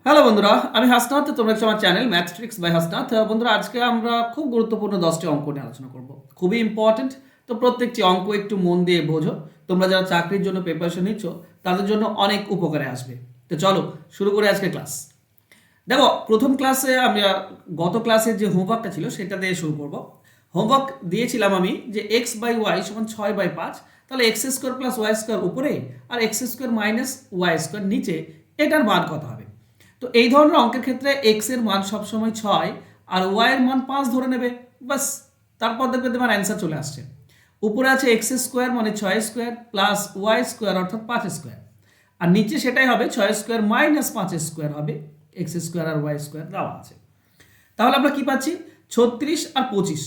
Hello বন্ধুরা, আমি হাসনাত। তোমরা হচ্ছে আমার channel math tricks by Hasnat. বন্ধুরা, আজকে আমরা খুব গুরুত্বপূর্ণ 10টি অঙ্ক নিয়ে আলোচনা করব। খুবই ইম্পর্টেন্ট। তো প্রত্যেকটি অঙ্ক একটু মন দিয়ে বোঝো। তোমরা যারা চাকরির জন্য প্রিপারেশন নিচ্ছ তাদের জন্য অনেক উপকারে আসবে। তো চলো শুরু করে আজকে ক্লাস। দেখো, প্রথম ক্লাসে আমরা গত ক্লাসের যে হোমওয়ার্কটা ছিল সেটা দিয়ে শুরু করব। হোমওয়ার্ক দিয়েছিলাম আমি যে এক্স বাই ওয়াই সমান 6/5। তাহলে X square plus Y square উপরে আর X square minus Y square নিচে, এটার মান কত হবে। তো এই ধরনের অঙ্কের ক্ষেত্রে এক্স এর মান সবসময় 6 আর ওয়াই এর মান 5 ধরে নেবে, বাস। তারপর দেখবে তোমার অ্যান্সার চলে আসছে। উপরে আছে এক্স স্কোয়ার মানে 6 স্কোয়ার প্লাস ওয়াই স্কোয়ার অর্থাৎ 5 স্কোয়ার, আর নিচে সেটাই হবে 6 স্কোয়ার মাইনাস 5 স্কোয়ার হবে। এক্স স্কোয়ার আর ওয়াই স্কোয়ার দেওয়া আছে। তাহলে আমরা কি পাচ্ছি? 36 আর 25।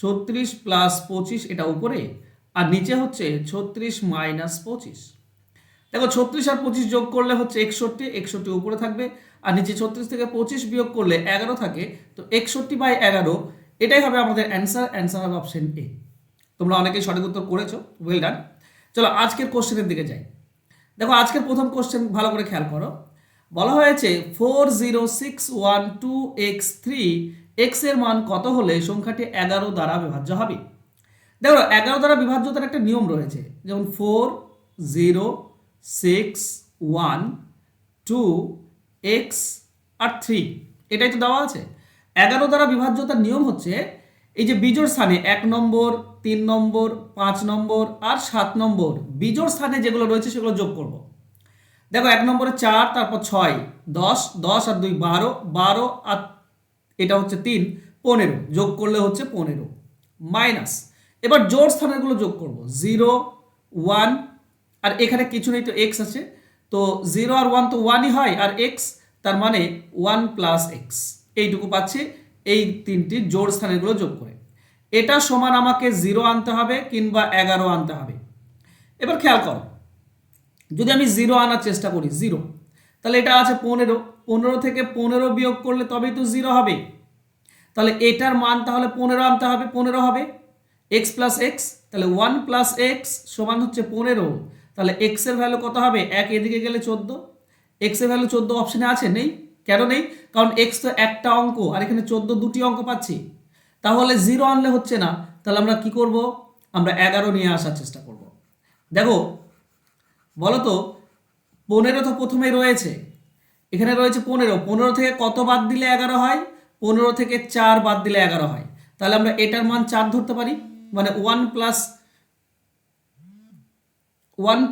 36 প্লাস 25 এটা উপরে, আর নিচে হচ্ছে 36 মাইনাস 25। দেখো, 36 আর 25 যোগ করলে হচ্ছে 61। 61 উপরে থাকবে, আর নিচে 36 থেকে 25 বিয়োগ করলে 11 থাকে। তো 61/11 এটাই হবে আমাদের অ্যান্সার। অ্যান্সার হবে অপশন এ। তোমরা অনেকেই সঠিক উত্তর করেছো, ওয়েল ডান। চলো আজকের কোশ্চেনের দিকে যাই। দেখো, আজকের প্রথম কোশ্চেন ভালো করে খেয়াল করো। বলা হয়েছে 40612x3 x এর মান কত হলে সংখ্যাটি 11 দ্বারা বিভাজ্য হবে। দেখো, 11 দ্বারা বিভাজ্যতার একটা নিয়ম রয়েছে, যেমন 40612x আর 3, এটাই তো দেওয়া আছে। 11 দ্বারা বিভাজ্যতার নিয়ম হচ্ছে এই যে বিজোড় স্থানে 1 নম্বর, 3 নম্বর, 5 নম্বর আর 7 নম্বর বিজোড় স্থানে যেগুলো রয়েছে সেগুলো যোগ করব। দেখো, 1 নম্বরে 4, তারপর 6, 10, 10 আর 2 12, 12 আর এটা হচ্ছে 3 15, যোগ করলে হচ্ছে 15 মাইনাস। এবার জোড় স্থানেরগুলো যোগ করব। 0, 1 আর এখানে কিছু নেই তো এক্স আছে, তো 0 আর 1 তো 1ই হয়, আর এক্স তার মানে 1 প্লাস এক্স, এইটুকু পাচ্ছি এই তিনটি জোড় স্থানেরগুলো যোগ করে। এটা সমান আমাকে 0 আনতে হবে কিংবা 11 আনতে হবে। এবার খেয়াল করো, যদি আমি 0 আনার চেষ্টা করি, 0, তাহলে এটা আছে 15। 15 থেকে 15 বিয়োগ করলে তবেই তো 0 হবে। তাহলে এটার মান তাহলে 15 আনতে হবে, 15 হবে এক্স প্লাস এক্স। তাহলে 1 প্লাস এক্স সমান হচ্ছে 15। তাহলে এক্স এর ভ্যালু কত হবে? 1 এদিকে গেলে 14। এক্স এর ভ্যালু 14 অপশনে আছে? নেই। কেন নেই? কারণ এক্স তো একটা অঙ্ক, আর এখানে 14 দুটি অঙ্ক পাচ্ছি। তাহলে 0 আনলে হচ্ছে না। তাহলে আমরা কি করব? আমরা 11 নিয়ে আসার চেষ্টা করব। দেখো, বলো তো, 15 তো প্রথমেই রয়েছে, এখানে রয়েছে 15। 15 থেকে কত বাদ দিলে 11 হয়? 15 থেকে 4 বাদ দিলে 11 হয়। তাহলে আমরা এটার মান 4 ধরতে পারি, মানে 1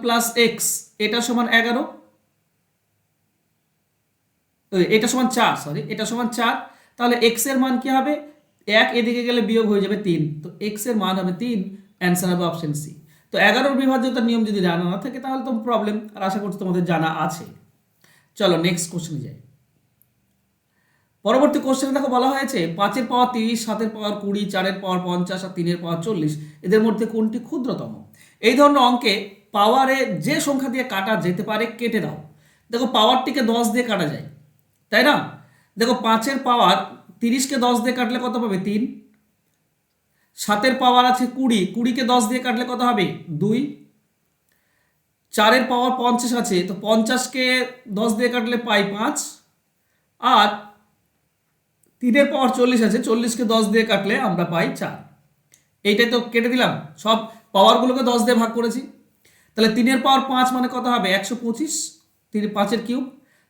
প্লাস এক্স এটা সমান 11, এটা সমান 4, সরি, এটা সমান 4। তাহলে এক্স এর মান কি হবে? 1 এদিকে গেলে বিয়োগ হয়ে যাবে 3, তো এক্স এর মান হবে 3। অ্যান্সার হবে অপশন সি। তো 11 বিভাজ্যতার নিয়ম যদি জানা না থাকে তাহলে তো প্রবলেম, আর আশা করছি তোমাদের জানা আছে। চলো নেক্সট কোশ্চেনে যাই। পরবর্তী কোশ্চেনে দেখো, বলা হয়েছে 5-এর পাওয়ার 30, 7-এর পাওয়ার 20, 4-এর পাওয়ার 50 আর 3-এর পাওয়ার 40 এদের মধ্যে কোনটি ক্ষুদ্রতম। এই ধরনের অঙ্কে পাওয়ারে যে সংখ্যা দিয়ে কাটা যেতে পারে কেটে দাও। দেখো, পাওয়ারটিকে 10 দিয়ে কাটা যায়, তাই না? দেখো, 5-এর পাওয়ার 30কে 10 দিয়ে কাটলে কত পাবে? 3। 7-এর পাওয়ার আছে 20, 20কে 10 দিয়ে কাটলে কত হবে? 2। 4-এর পাওয়ার 50 আছে, তো 50কে 10 দিয়ে কাটলে পাই 5। আর 3-এর পাওয়ার 40 আছে, 40কে 10 দিয়ে কাটলে আমরা পাই 4। এইটাই তো কেটে দিলাম, সব পাওয়ারগুলোকে 10 দিয়ে ভাগ করেছি। তাহলে 3-এর পাওয়ার 5 মানে কত হবে? 125, 5-এর কিউব।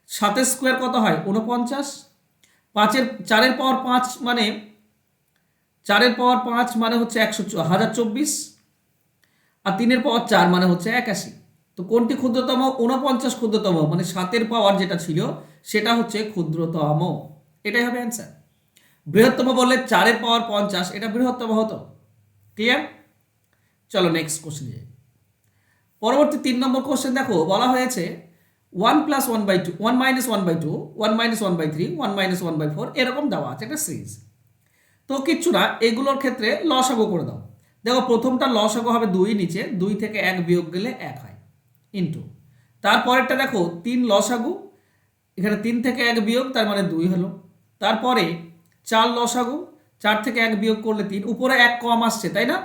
7-এর স্কোয়ার কত হয়? 49। 4-এর পাওয়ার 5 মানে 4-এর পাওয়ার 5 মানে হচ্ছে 1024, আর 3-এর পাওয়ার 4 মানে হচ্ছে 81। তো কোনটি ক্ষুদ্রতম? 49 ক্ষুদ্রতম, মানে 7-এর পাওয়ার যেটা ছিল সেটা হচ্ছে ক্ষুদ্রতম। এটাই হবে অ্যান্সার। বৃহত্তম বললে 4-এর পাওয়ার 50, এটা বৃহত্তম হতো। ক্লিয়ার? চলো নেক্সট কোশ্চেন যাই। পরবর্তী 3 নম্বর কোশ্চেন দেখো, বলা হয়েছে 1 প্লাস 1/2, 1 মাইনাস 1/2, 1 মাইনাস 1/3, 1 মাইনাস 1/4 এরকম দেওয়া আছে একটা সিরিজ। তো কিচ্ছু না, এগুলোর ক্ষেত্রে লসাগু করে দাও। দেখো, প্রথমটা লসাগু হবে 2, নিচে 2 থেকে 1 বিয়োগ গেলে 1 হয়, ইন্টু তারপরেরটা দেখো 3 লসাগু, এখানে 3 থেকে 1 বিয়োগ তার মানে 2 হলো। তারপরে 4 লসাগু, 4 থেকে 1 বিয়োগ করলে 3, উপরে 1 কম আসছে তাই না?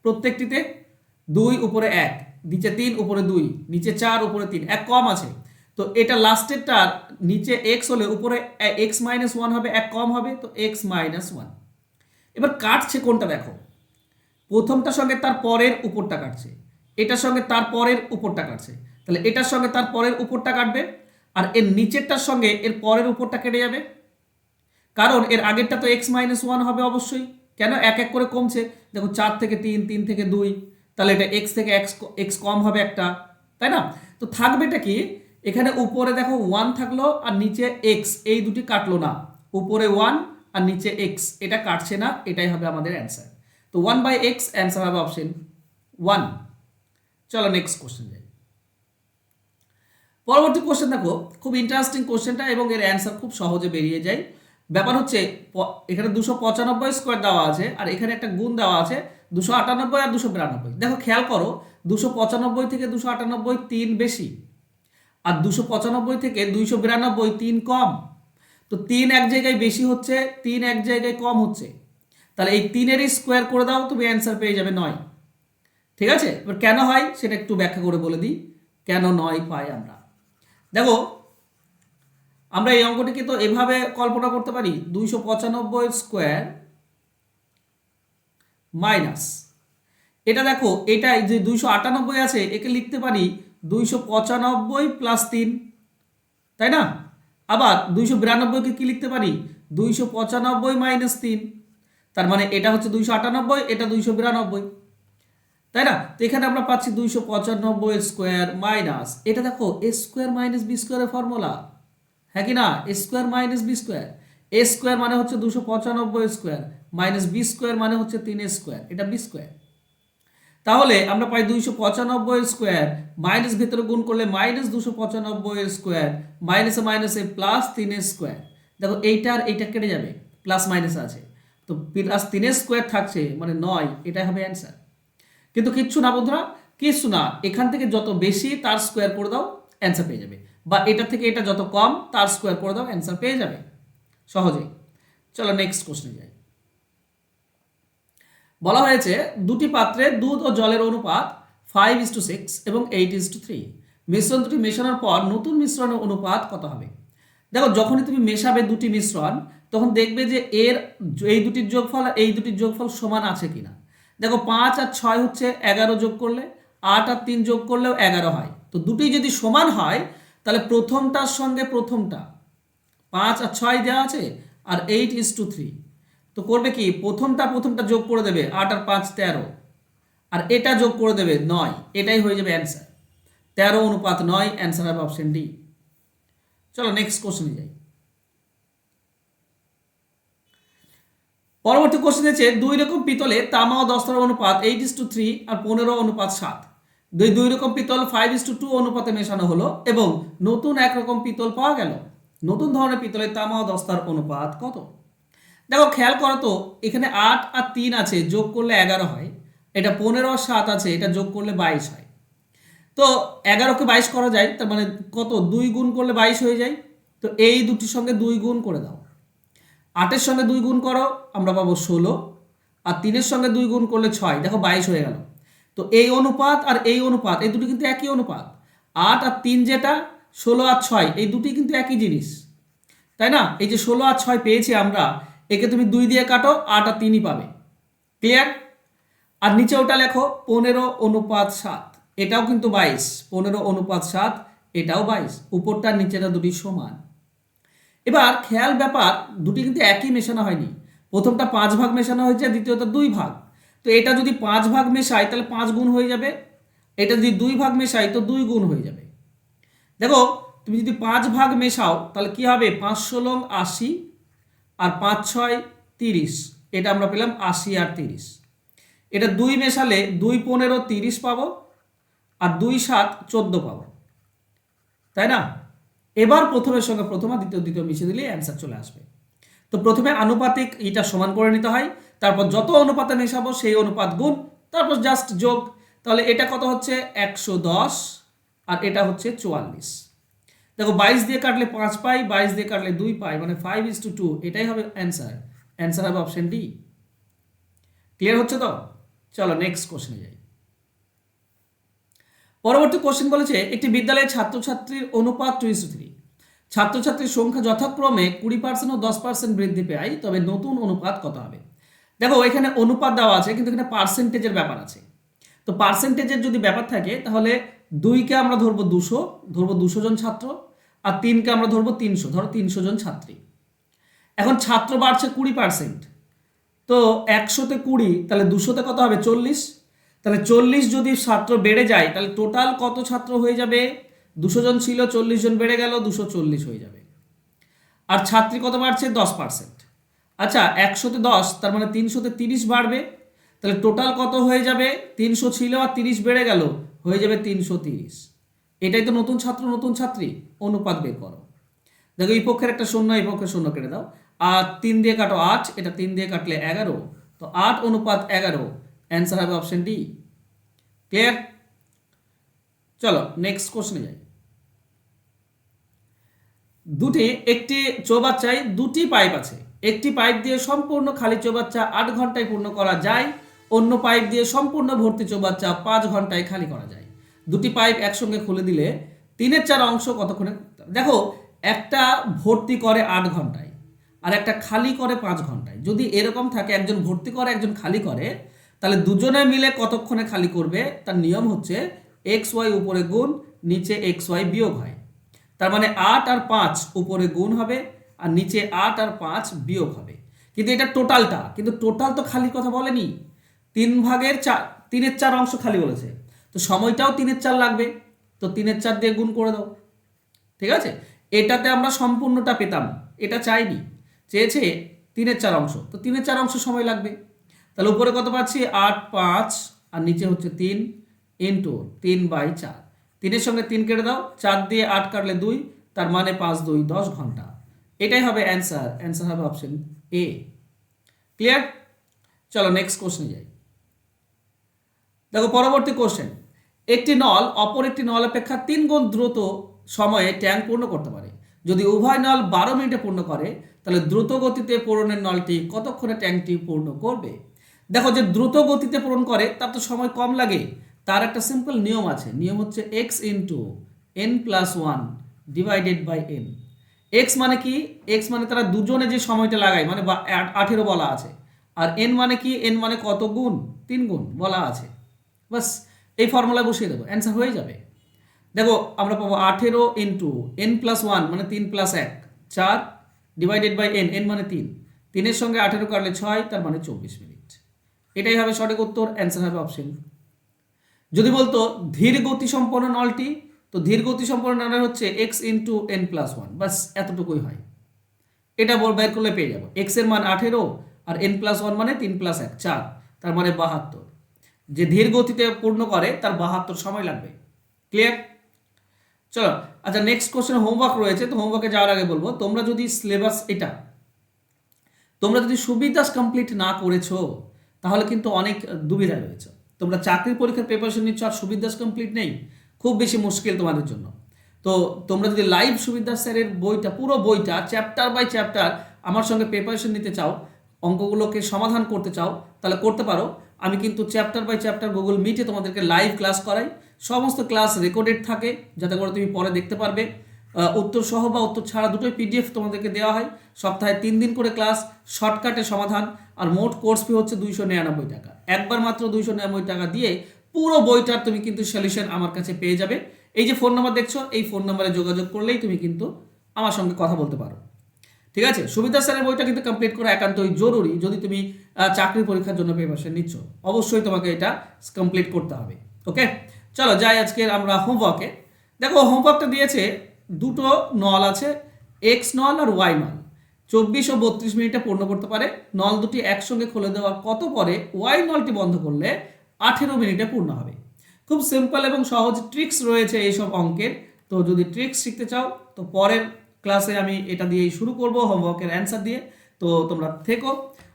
প্রত্যেকটিতে 2 উপরে 1, নিচে 3 উপরে 2, নিচে 4 উপরে 3, 1 কম আছে। তো এটা লাস্টেরটার নিচে এক্স হলে উপরে এক্স মাইনাস ওয়ান হবে, এক কম হবে, তো এক্স মাইনাস ওয়ান। এবার কাটছে কোনটা দেখো, প্রথমটার সঙ্গে তার পরের উপরটা কাটছে, এটার সঙ্গে তার পরের উপরটা কাটছে, তাহলে এটার সঙ্গে তার পরের উপরটা কাটবে, আর এর নিচেরটার সঙ্গে এর পরের উপরটা কেটে যাবে, কারণ এর আগেরটা তো এক্স মাইনাস ওয়ান হবে অবশ্যই। কেন? এক এক করে কমছে, দেখো 4 থেকে 3, 3 থেকে 2, তাহলে এটা এক্স থেকে এক্স কম হবে একটা, তাই না? তো থাকবেটা কি, এখানে উপরে দেখো 1 থাকলো আর নিচে এক্স, এই দুটি কাটলো না, উপরে 1 আর নিচে এক্স, এটা কাটছে না, এটাই হবে আমাদের অ্যান্সার। তো 1/x অ্যান্সার হবে অপশন 1। চলো নেক্সট কোশ্চেন যাই। পরবর্তী কোশ্চেন দেখো, খুব ইন্টারেস্টিং কোশ্চেনটা এবং এর অ্যান্সার খুব সহজে বেরিয়ে যায়। ব্যাপার হচ্ছে এখানে 295 স্কোয়ার দেওয়া আছে আর এখানে একটা গুণ দেওয়া আছে 298 আর 292। দেখো খেয়াল করো, 295 থেকে 298 3 বেশি, আর 295 থেকে 292 3 কম। তো 3 এক জায়গায় বেশি হচ্ছে, 3 এক জায়গায় কম হচ্ছে, তাহলে এই 3-এরই স্কোয়ার করে দাও, তুমি অ্যান্সার পেয়ে যাবে 9। ঠিক আছে, এবার কেন হয় সেটা একটু ব্যাখ্যা করে বলে দিই, কেন 9 পাই আমরা। দেখো আমরা এই অঙ্কটিকে তো এভাবে কল্পনা করতে পারি, 295 স্কোয়ার মাইনাস এটা, দেখো এটা যে 298 আছে একে লিখতে পারি 295 প্লাস 3, তাই না? আবার 292কে কি লিখতে পারি, 295 মাইনাস 3, তার মানে এটা হচ্ছে 298, এটা 292, তাই না? তো এখানে আমরা পাচ্ছি 295 স্কোয়ার মাইনাস এটা, দেখো এ স্কোয়ার মাইনাস বি স্কোয়ারের ফর্মুলা, হ্যাঁ কি না? এ স্কোয়ার মাইনাস বি স্কোয়ার, এ স্কোয়ার মানে হচ্ছে 295 স্কোয়ার মাইনাস বি স্কোয়ার মানে হচ্ছে 3 স্কোয়ার, এটা বি স্কোয়ার। তাহলে আমরা পাই 295 স্কোয়ার মাইনাস ভেতরে গুণ করলে মাইনাস 295 স্কোয়ার মাইনাসে মাইনাসে প্লাস 3 স্কোয়ার। দেখো এইটা আর এইটা কেটে যাবে, প্লাস মাইনাস আছে, তো প্লাস 3 স্কোয়ার থাকছে মানে 9, এটাই হবে অ্যান্সার। কিন্তু কিচ্ছু না বন্ধুরা, কিচ্ছু না, এখান থেকে যত বেশি তার স্কোয়ার করে দাও অ্যান্সার পেয়ে যাবে, বা এটা থেকে এটা যত কম তার স্কোয়ার করে দাও অ্যান্সার পেয়ে যাবে সহজেই। চলো নেক্সট কোশ্চেনে যাই। বলা হয়েছে দুটি পাত্রে দুধ ও জলের অনুপাত 5:6 এবং 8:3, মিশ্রণ দুটি মেশানোর পর নতুন মিশ্রণের অনুপাত কত হবে? দেখো যখনই তুমি মেশাবে দুটি মিশ্রণ তখন দেখবে যে এর এই দুটির যোগফল আর এই দুটির যোগফল সমান আছে কিনা। দেখো 5 আর 6 হচ্ছে 11 যোগ করলে, 8 আর 3 যোগ করলেও 11 হয়, তো দুটি যদি সমান হয় তাহলে প্রথমটার সঙ্গে প্রথমটা 5 আর 6 দেওয়া আছে আর 8:3, তো করবে কি প্রথমটা যোগ করে দেবে, 8 আর 5 13, আর এটা যোগ করে দেবে 9, এটাই হয়ে যাবে অ্যান্সার। 13:9 অ্যান্সার হবে অপশন ডি। চলো নেক্সট কোশ্চেনে যাই। পরবর্তী কোশ্চেন হচ্ছে দুই রকম পিতলে তামা ও দস্তার অনুপাত 8:3 আর 15:7। দুই রকম পিতল 5:2 অনুপাতে মেশানো হলো এবং নতুন একরকম পিতল পাওয়া গেল। নতুন ধরনের পিতলের তামা ও দস্তার অনুপাত কত? দেখো খেয়াল করো তো, এখানে 8 আর 3 আছে, যোগ করলে 11 হয়, এটা 15 আর 7 আছে, এটা যোগ করলে 22 হয়। তো 11কে 22 করা যায়, তার মানে কত, 2 গুণ করলে 22 হয়ে যায়, তো এই দুটির সঙ্গে 2 গুণ করে দাও। 8-এর সঙ্গে 2 গুণ করো আমরা পাবো 16, আর 3-এর সঙ্গে 2 গুণ করলে 6, দেখো 22 হয়ে গেল। তো এই অনুপাত আর এই অনুপাত এই দুটি কিন্তু একই অনুপাত, 8 আর 3 যেটা, 16 আর 6 এই দুটি কিন্তু একই জিনিস, তাই না? এই যে 16 আর 6 পেয়েছি আমরা, একে তুমি 2 দিয়ে কাটো, 8 আর 3ই পাবে। ক্লিয়ার? আর নিচে ওটা লেখো 15:7, এটাও কিন্তু 22, 15:7 এটাও 22, উপরটা নিচেটা দুটি সমান। এবার খেয়াল ব্যাপার, দুটি কিন্তু একই মেশানো হয়নি, প্রথমটা 5 ভাগ মেশানো হয়েছে, দ্বিতীয়টা 2 ভাগ, তো এটা যদি 5 ভাগ মেশাই তাহলে 5 গুণ হয়ে যাবে, এটা যদি 2 ভাগ মেশাই তো 2 গুণ হয়ে যাবে। দেখো তুমি যদি 5 ভাগ মেশাও তাহলে কি হবে, 5 × 16 80 আর 5 × 6 30, এটা আমরা পেলাম 80 আর 30। এটা 2 মেশালে 2 15 30 পাবো, আর 2 7 14 পাবো, তাই না? এবার প্রথমের সঙ্গে প্রথম আর দ্বিতীয় মিশিয়ে দিলে অ্যান্সার চলে আসবে। তো প্রথমে আনুপাতিক এটা সমান করে নিতে হয়, তারপর যত অনুপাতে মেশাবো সেই অনুপাত গুণ, তারপর জাস্ট যোগ। তাহলে এটা কত হচ্ছে 110 আর এটা হচ্ছে 44। দেখো 22 দিয়ে কাটলে 5 পাই, 22 দিয়ে কাটলে 2 পাই, মানে 5:2, এটাই হবে অ্যান্সার। অ্যান্সার হবে অপশন ডি। ক্লিয়ার হচ্ছে তো? চলো নেক্সট কোশ্চেনে যাই। পরবর্তী কোশ্চেন বলেছে একটি বিদ্যালয়ে ছাত্রছাত্রীর অনুপাত 2:3, ছাত্রছাত্রীর সংখ্যা যথাক্রমে 20% ও 10% বৃদ্ধি পায়, তবে নতুন অনুপাত কত হবে? দেখো এখানে অনুপাত দেওয়া আছে কিন্তু এখানে পার্সেন্টেজের ব্যাপার আছে। তো পার্সেন্টেজের যদি ব্যাপার থাকে তাহলে 2কে আমরা ধরবো 200 জন ছাত্র, আর 3কে আমরা ধরবো 300, ধরো 300 জন ছাত্রী। এখন ছাত্র বাড়ছে 20%, তো 100তে 20, তাহলে 200তে কত হবে? 40। তাহলে 40 যদি ছাত্র বেড়ে যায় তাহলে টোটাল কত ছাত্র হয়ে যাবে? 200 জন ছিল, 40 জন বেড়ে গেল, 240 হয়ে যাবে। আর ছাত্রী কত বাড়ছে? 10%। আচ্ছা 100তে 10, তার মানে 300তে 30 বাড়বে, তাহলে টোটাল কত হয়ে যাবে? 300 ছিল আর 30 বেড়ে গেল, হয়ে যাবে 330। এটাই তো নতুন ছাত্র নতুন ছাত্রী, অনুপাত বের করো। দেখো এই পক্ষের একটা শূন্য, এই পক্ষের শূন্য কেটে দাও, আর 3 দিয়ে কাটো 8, এটা 3 দিয়ে কাটলে 11, তো 8:11, অ্যান্সার হবে অপশন ডি। ক্লিয়ার? চলো নেক্সট কোশ্চেনে যাই। একটি চৌবাচ্চায় 2টি পাইপ আছে, একটি পাইপ দিয়ে সম্পূর্ণ খালি চৌবাচ্চা 8 ঘন্টায় পূর্ণ করা যায়, অন্য পাইপ দিয়ে সম্পূর্ণ ভর্তি চৌবাচ্চা 5 ঘন্টায় খালি করা যায়। 2টি পাইপ একসঙ্গে খুলে দিলে 3/4 অংশ কতক্ষণে? দেখো একটা ভর্তি করে 8 ঘন্টায় আর একটা খালি করে 5 ঘন্টায়। যদি এরকম থাকে একজন ভর্তি করে একজন খালি করে, তাহলে দুজনে মিলে কতক্ষণে খালি করবে? তার নিয়ম হচ্ছে XY উপরে গুণ, নিচে XY বিয়োগ হয়। তার মানে 8 আর 5 উপরে গুণ হবে আর নিচে 8 আর 5 বিয়োগ হবে। কিন্তু এটা টোটালটা, কিন্তু টোটাল তো খালির কথা বলেনি, 3/4 অংশ খালি বলেছে, তো সময়টাও 3/4 লাগবে, তো 3/4 দিয়ে গুণ করে দাও। ঠিক আছে, এটাতে আমরা সম্পূর্ণটা পেতাম, এটা চাইনি, চেয়েছে 3/4 অংশ, তো 3/4 অংশ সময় লাগবে। তাহলে উপরে কত পাচ্ছি? 8, 5 আর নিচে হচ্ছে 3 ইন্টু 3/4, 3-এর সঙ্গে 3 কেটে দাও, 4 দিয়ে 8 কাটলে 2, তার মানে 5 2 10 ঘন্টা। এটাই হবে অ্যান্সার, অ্যান্সার হবে অপশন এ। ক্লিয়ার? চলো নেক্সট কোশ্চেনে যাই। দেখো পরবর্তী কোশ্চেন, একটি নল অপর একটি নল অপেক্ষা 3 গুণ দ্রুত সময়ে ট্যাঙ্ক পূর্ণ করতে পারে। যদি উভয় নল 12 মিনিটে পূর্ণ করে, তাহলে দ্রুত গতিতে পূরণের নলটি কতক্ষণে ট্যাঙ্কটি পূর্ণ করবে? দেখো যে দ্রুত গতিতে পূরণ করে তার তো সময় কম লাগে, তার একটা সিম্পল নিয়ম আছে, নিয়ম হচ্ছে x into n+1 divided by n। x মানে কি? x মানে তারা দুজনে যে সময়টা লাগায়, মানে 18 বলা আছে, আর n মানে কি? n মানে কত গুণ? 3 গুণ বলা আছে। বাস এই ফর্মুলা বসিয়ে দেবো, অ্যান্সার হয়ে যাবে। দেখো আমরা পাবো 18 ইন্টু n+1 মানে 3 + 1 4 ডিভাইডেড বাই n, n মানে 3, 3-এর সঙ্গে 18 কাটলে 6, তার মানে 24 মিনিট। এটাই হবে সঠিক উত্তর, অ্যান্সার হবে অপশন। যদি বলতো ধীর গতি সম্পন্ন নলটি, তো ধীর গতি সম্পন্ন নলের হচ্ছে x ইন্টু n+1, বাস এতটুকুই হয়। এটা বের করলে পেয়ে যাবো, x এর মান 18 আর n+1 মানে 3 + 1 4, তার মানে 72। যে ধীর গতিতে পূর্ণ করে তার 72 সময় লাগবে। ক্লিয়ার? চলো আচ্ছা নেক্সট কোশ্চেন হোমওয়ার্ক রয়েছে, তো হোমওয়ার্কে যাওয়ার আগে বলবো, তোমরা যদি সিলেবাস তোমরা যদি সুবিধাস কমপ্লিট না করেছো তাহলে কিন্তু অনেক দুবিধায় রয়েছে। তোমরা চাকরির পরীক্ষার প্রিপারেশন নিচ্ছ আর সুবিধাস কমপ্লিট নেই, খুব বেশি মুশকিল তোমাদের জন্য। তো তোমরা যদি লাইভ সুবিধাস স্যারের বইটা, পুরো বইটা চ্যাপ্টার বাই চ্যাপ্টার আমার সঙ্গে প্রিপারেশন নিতে চাও, অঙ্কগুলোকে সমাধান করতে চাও, তাহলে করতে পারো। আমি কিন্তু চ্যাপ্টার বাই চ্যাপ্টার গুগল মিটে তোমাদেরকে লাইভ ক্লাস করাই, সমস্ত ক্লাস রেকর্ডেড থাকে যাতে করে তুমি পরে দেখতে পারবে। উত্তর সহ বা উত্তর ছাড়া দুটোই PDF তোমাদেরকে দেওয়া হয়। সপ্তাহে 3 দিন করে ক্লাস, শর্টকাটে সমাধান, আর মোট কোর্স ফি হচ্ছে 299 টাকা। একবার মাত্র 299 টাকা দিয়ে পুরো বইটার তুমি কিন্তু সলিউশন আমার কাছে পেয়ে যাবে। এই যে ফোন নাম্বার দেখছো, এই ফোন নাম্বারে যোগাযোগ করলেই তুমি কিন্তু আমার সঙ্গে কথা বলতে পারো। ঠিক আছে, সুবিধা স্যারের বইটা কিন্তু কমপ্লিট করা একান্তই জরুরি। যদি তুমি চাকরির পরীক্ষার জন্য প্রিপারেশন নিচ্ছ, অবশ্যই তোমাকে এটা কমপ্লিট করতে হবে। ওকে, চলো যাই আজকের আমরা হোমওয়ার্কে। দেখো হোমওয়ার্কটা দিয়েছে, দুটো নল আছে, এক্স নল আর ওয়াই নল, 24 ও 32 মিনিটে পূর্ণ করতে পারে। নল দুটি একসঙ্গে খুলে দেওয়ার কত পরে ওয়াই নলটি বন্ধ করলে 18 মিনিটে পূর্ণ হবে। খুব সিম্পল এবং সহজ ট্রিক্স রয়েছে এইসব অঙ্কের। তো যদি ট্রিক্স শিখতে চাও তো পরের ক্লাসে আমি এটা দিয়েই শুরু করব, হোমওয়ার্কের অ্যান্সার দিয়ে। তো তোমরা থেকো,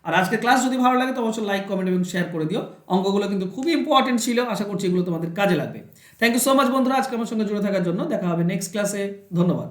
আর আজকে ক্লাস যদি ভালো লাগে তো অবশ্যই লাইক, কমেন্ট এবং শেয়ার করে দিও। অঙ্কগুলো কিন্তু খুবই ইম্পর্টেন্ট ছিল, আশা করছি এগুলো তোমাদের কাজে লাগবে। থ্যাংক ইউ সো মাচ বন্ধুরা আজকে আমার সঙ্গে জুড়ে থাকার জন্য। দেখা হবে নেক্সট ক্লাসে, ধন্যবাদ।